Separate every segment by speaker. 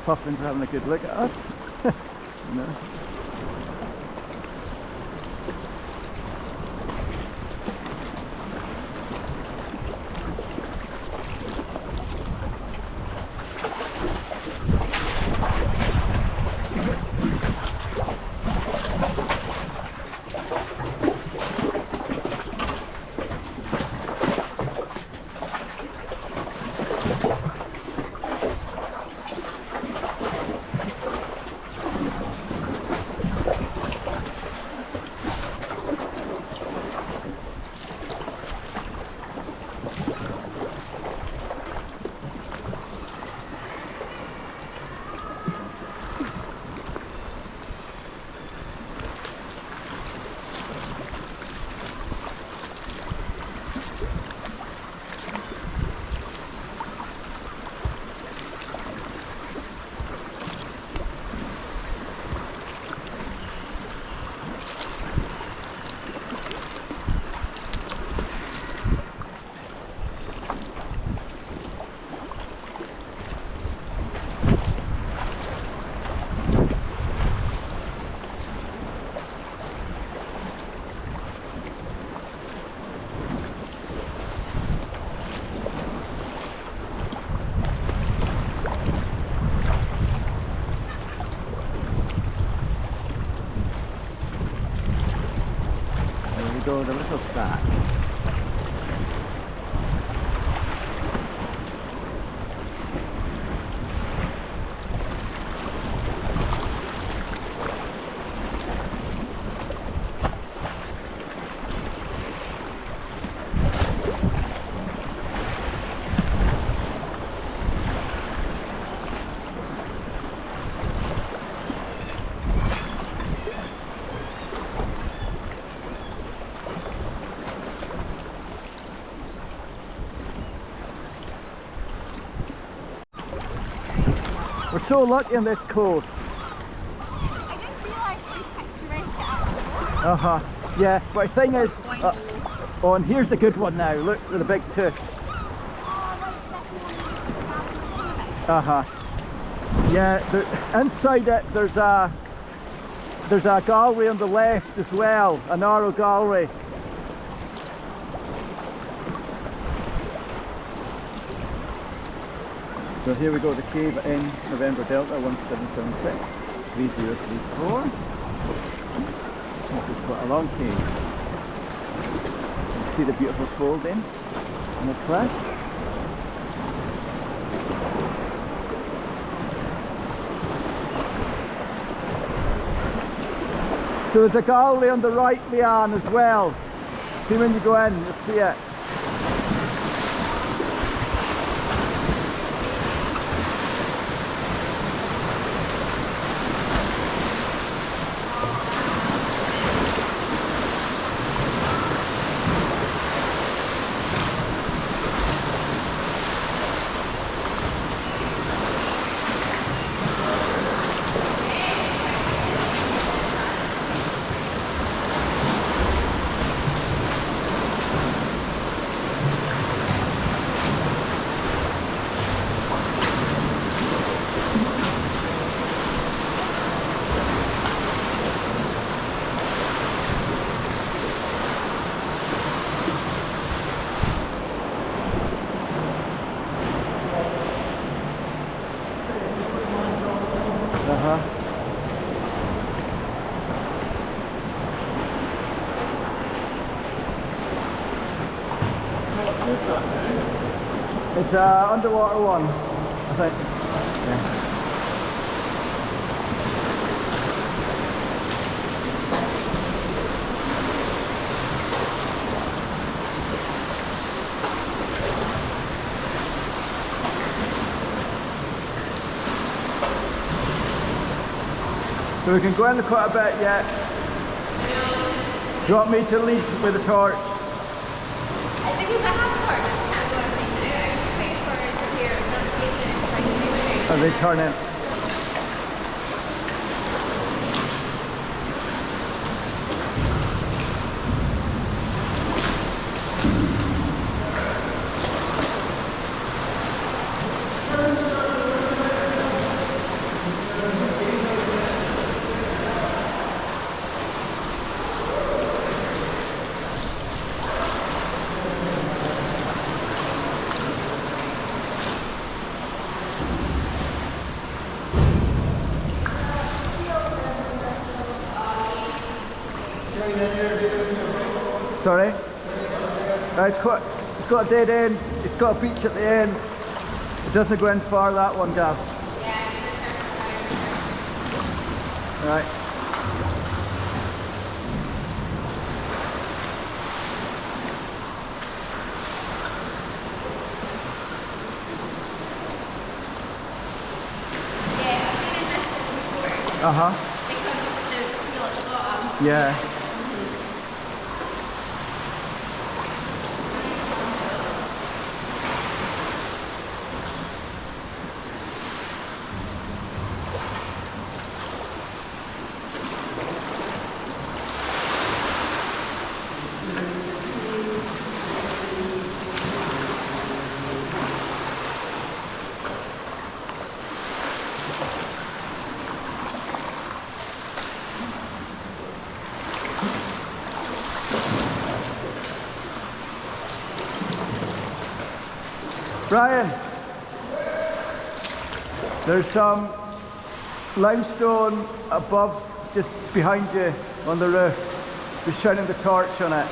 Speaker 1: puffins are having a good look at us. You know? The little stack. We're so lucky on this coast.
Speaker 2: I didn't realise we picked the rest out.
Speaker 1: Yeah, but the thing is, oh, and here's the good one now. Look, with the big tooth. Yeah, inside it there's a gallery on the left as well, a narrow gallery. So here we go, the cave in November Delta 1776 3034. This is quite a long cave. You see the beautiful folding in the cliff. So there's a gallery on the right, Leanne, as well. See when you go in, you'll see it. It's underwater one, I think. Yeah. So we can go in quite a bit yet. Do you want me to lead with the torch?
Speaker 2: Because I have a torch, I just can't go anything now. I just wait for it to hear notifications so I can do it.
Speaker 1: And they turn in. Sorry? It's got a dead end, it's got a beach at the end. It doesn't go in far, that one, Gav.
Speaker 2: Yeah, it's gonna turn
Speaker 1: Right.
Speaker 2: Yeah, I've been in this one before
Speaker 1: Uh-huh.
Speaker 2: because there's steel at the bottom.
Speaker 1: Yeah. Brian, there's some limestone above, just behind you on the roof. Just shining the torch on it.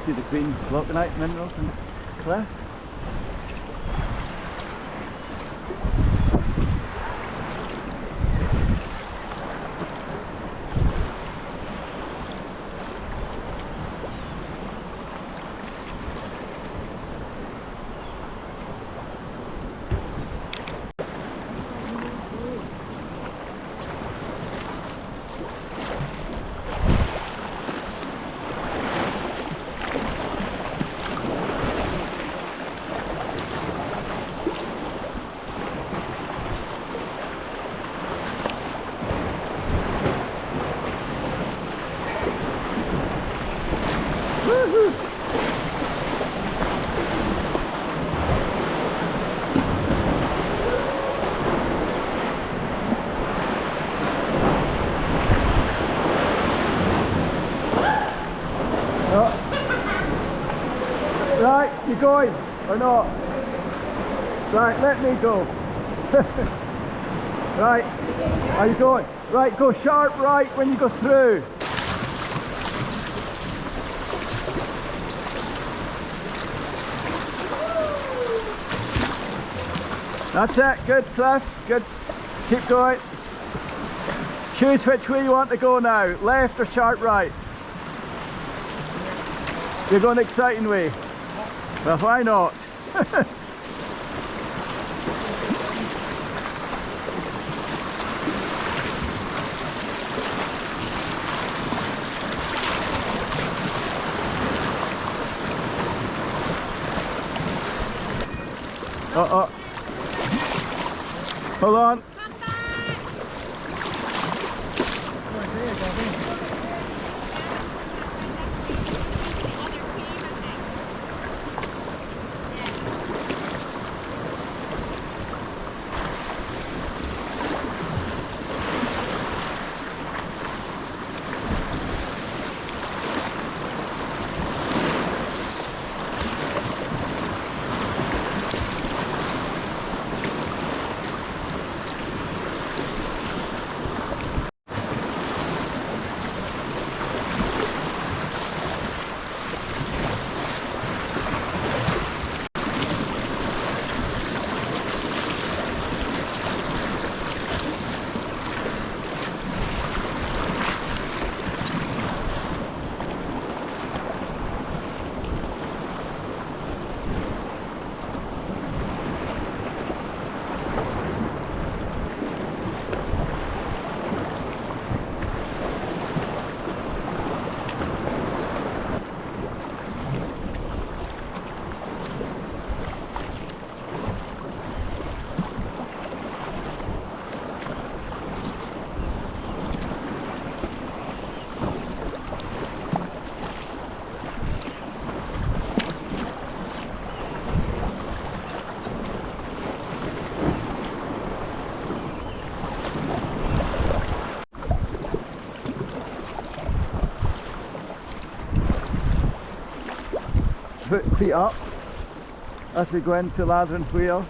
Speaker 1: See the green vulcanite minerals in the cliff. Right, you going or not? Right, let me go. Right, are you going? Right, go sharp right when you go through. That's it. Good, Cliff. Good. Keep going. Choose which way you want to go now. Left or sharp right? You're going the exciting way. Well, why not? Uh-oh. Hold on. Put feet up as we go into Lathron Wheel.